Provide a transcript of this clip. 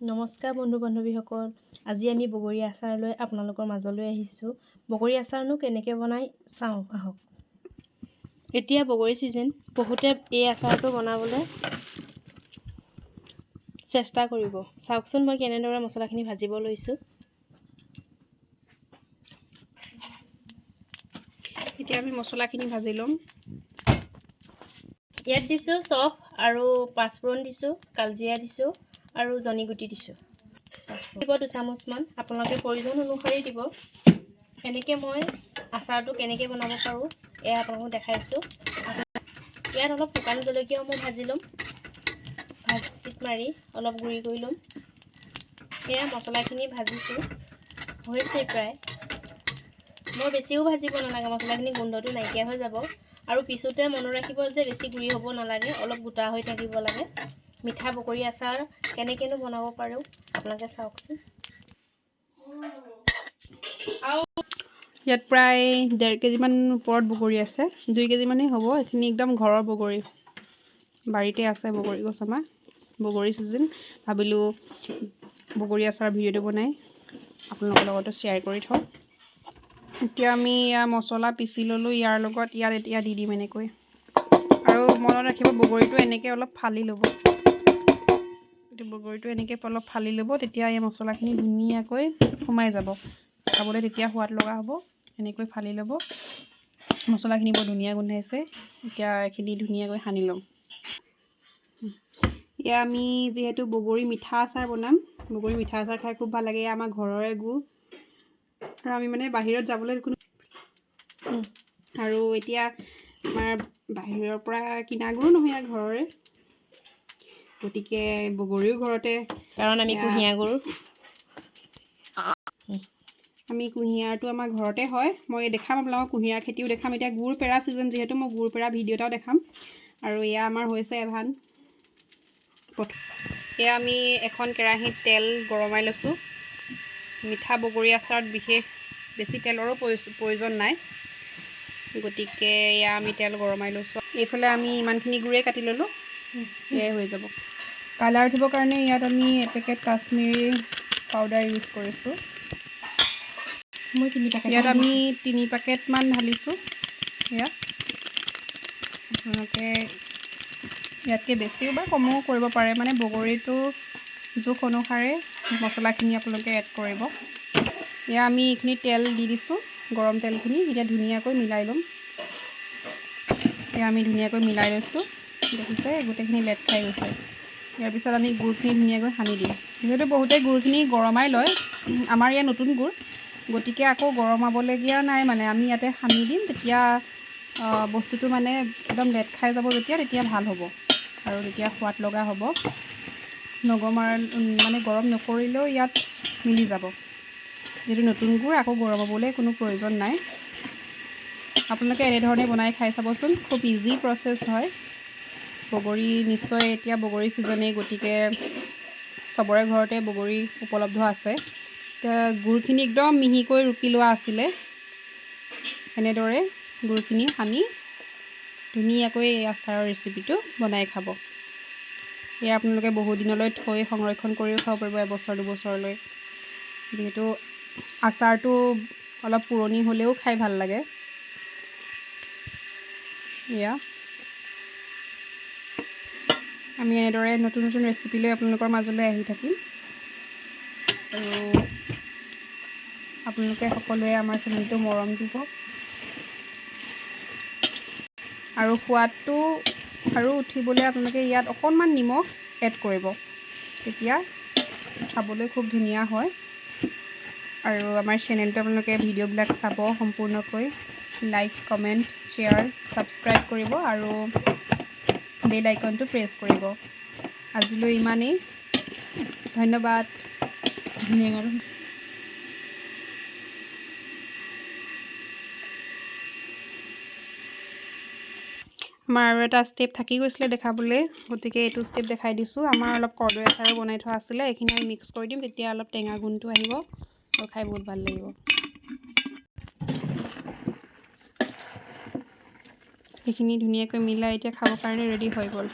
নমস্কাৰ বন্ধু বান্ধৱীসকল, আজি আমি বগৰী আচাৰ লৈ আপোনালোকৰ মাজলৈ আহিছোঁ। বগৰী আচাৰনো কেনেকৈ বনাই চাওঁ আহক। এতিয়া বগৰী ছিজন, বহুতে এই আচাৰটো বনাবলৈ চেষ্টা কৰিব। চাওকচোন মই কেনেদৰে মছলাখিনি ভাজিব লৈছোঁ। এতিয়া আমি মছলাখিনি ভাজি ল'ম। ইয়াত দিছোঁ চফ আৰু পাঁচফোৰণ দিছোঁ, কালজিৰা দিছোঁ আৰু জনিগুটি দিছোঁ। দিব 2 চামুচমান, আপোনালোকে প্ৰয়োজন অনুসৰি দিব। এনেকৈ মই আচাৰটো কেনেকৈ বনাব পাৰোঁ এয়া আপোনালোকক দেখাইছোঁ। ইয়াত অলপ শুকান জলকীয়াও মই ভাজি ল'ম। ভাজিত মাৰি অলপ গুড়ি কৰি ল'ম। এয়া মছলাখিনি ভাজিছোঁ, হৈছে প্ৰায়। মই বেছিও ভাজিব নালাগে, মছলাখিনি গোন্ধটো নাইকিয়া হৈ যাব। আৰু পিছোতে মনত ৰাখিব যে বেছি গুড়ি হ'ব নালাগে, অলপ গোটা হৈ থাকিব লাগে। মিঠা বগৰী আচাৰ কেনেকৈনো বনাব পাৰোঁ আপোনালোকে চাওকচোন। ইয়াত প্ৰায় 1.5 কেজিমান ওপৰত বগৰী আছে, 2 কেজিমানেই হ'ব। এইখিনি একদম ঘৰৰ বগৰী, বাৰীতে আছে বগৰী গছ আমাৰ। বগৰী ছিজন, ভাবিলোঁ বগৰী আচাৰ ভিডিঅ'টো বনাই আপোনালোকৰ লগতো শ্বেয়াৰ কৰি থওঁ। এতিয়া আমি মছলা পিচি ল'লোঁ, ইয়াৰ লগত এতিয়া দি দিম এনেকৈ। আৰু মনত ৰাখিব বগৰীটো এনেকৈ অলপ ফালি ল'ব। বগৰীটো এনেকৈ অলপ ফালি ল'ব, তেতিয়া এই মছলাখিনি ধুনীয়াকৈ সোমাই যাব, খাবলৈ তেতিয়া সোৱাদ লগা হ'ব। এনেকৈ ফালি ল'ব। মছলাখিনি বৰ ধুনীয়া গোন্ধাইছে। এতিয়া এইখিনি ধুনীয়াকৈ সানি ল'ম। এয়া আমি যিহেতু বগৰী মিঠা আচাৰ বনাম, বগৰী মিঠা আচাৰ খাই খুব ভাল লাগে। এয়া আমাৰ ঘৰৰে গুড়, আৰু আমি মানে বাহিৰত যাবলৈ কোনো আৰু এতিয়া আমাৰ বাহিৰৰ পৰা কিনা গুড়ো নহয়, ঘৰৰে। গতিকে বগৰীও ঘৰতে, কাৰণ আমি কুঁহিয়াৰ গুড়, কুঁহিয়াৰটো আমাৰ ঘৰতে হয়। মই দেখাম আপোনালোকক কুঁহিয়াৰ খেতিও দেখাম। এতিয়া গুড় পেৰা ছিজন যিহেতু, মই গুড় পেৰা ভিডিঅ' এটাও দেখাম। আৰু এয়া আমাৰ হৈছে এভান। এয়া আমি এখন কেৰাহীত তেল গৰমাই লৈছোঁ। মিঠা বগৰী আচাৰত বিশেষ বেছি তেলৰো প্ৰয়োজন নাই, গতিকে এয়া আমি তেল গৰমাই লৈছোঁ। এইফালে আমি ইমানখিনি গুড়েই কাটি ল'লোঁ, এয়াই হৈ যাব। কালাৰ উঠিবৰ কাৰণে ইয়াত আমি এপেকেট কাশ্মীৰী পাউডাৰ ইউজ কৰিছোঁ। ইয়াত আমি 3 পেকেটমান ঢালিছোঁ। এয়া আপোনালোকে ইয়াতকৈ বেছিও বা কমো কৰিব পাৰে, মানে বগৰীটো জোখ অনুসাৰে মছলাখিনি আপোনালোকে এড কৰিব। এয়া আমি এইখিনি তেল দি দিছোঁ, গৰম তেলখিনি। এতিয়া ধুনীয়াকৈ মিলাই ল'ম। এয়া আমি ধুনীয়াকৈ মিলাই লৈছোঁ, দেখিছে গোটেইখিনি লেট খাই গৈছে। ইয়াৰ পিছত আমি গুড়খিনি ধুনীয়াকৈ সানি দিম। যিহেতু বহুতেই গুড়খিনি গৰমাই লয়, আমাৰ ইয়াত নতুন গুড়, গতিকে আকৌ গৰমাবলগীয়া নাই। মানে আমি ইয়াতে সানি দিম, তেতিয়া বস্তুটো মানে একদম লেট খাই যাব তেতিয়া ভাল হ'ব আৰু তেতিয়া সোৱাদ লগা হ'ব। মানে গৰম নকৰিলেও ইয়াত মিলি যাব। যিহেতু নতুন গুড়, আকৌ গৰমাবলৈ কোনো প্ৰয়োজন নাই। আপোনালোকে এনেধৰণে বনাই খাই চাবচোন, খুব ইজি প্ৰচেছ হয়। বগৰী নিশ্চয় এতিয়া বগৰী ছিজনেই, গতিকে চবৰে ঘৰতে বগৰী উপলব্ধ আছে। এতিয়া গুড়খিনি একদম মিহিকৈ ৰুকি লোৱা আছিলে। এনেদৰে গুড়খিনি সানি ধুনীয়াকৈ এই আচাৰৰ ৰেচিপিটো বনাই খাব। এয়া আপোনালোকে বহুদিনলৈ থৈ সংৰক্ষণ কৰিও খাব পাৰিব, 1 বছৰ 2 বছৰলৈ। যিহেতু আচাৰটো অলপ পুৰণি হ'লেও খাই ভাল লাগে। এয়া আমি এনেদৰে নতুন নতুন ৰেচিপি লৈ আপোনালোকৰ মাজলৈ আহি থাকিম। আৰু আপোনালোকে সকলোৱে আমাৰ চেনেলটো মৰম দিব। আৰু সোৱাদটো আৰু উঠিবলৈ আপোনালোকে ইয়াত অকণমান নিমখ এড কৰিব, তেতিয়া খাবলৈ খুব ধুনীয়া হয়। আৰু আমাৰ চেনেলটো আপোনালোকে ভিডিঅ'বিলাক চাব সম্পূৰ্ণকৈ, লাইক কমেণ্ট শ্বেয়াৰ ছাবস্ক্ৰাইব কৰিব আৰু বেল আইকনটো প্ৰেছ কৰিব। আজিলৈ ইমানেই, ধন্যবাদ। আমাৰ আৰু এটা ষ্টেপ থাকি গৈছিলে দেখাবলৈ, গতিকে এইটো ষ্টেপ দেখাই দিছোঁ। আমাৰ অলপ কৰ্দৈ আচাৰো বনাই থোৱা আছিলে, এইখিনি আমি মিক্স কৰি দিম, তেতিয়া অলপ টেঙা গুণটো আহিব আৰু খাই বহুত ভাল লাগিব। এইখিনি ধুনীয়াকৈ মিলাই এতিয়া খাবৰ কাৰণে ৰেডি হৈ গ'ল।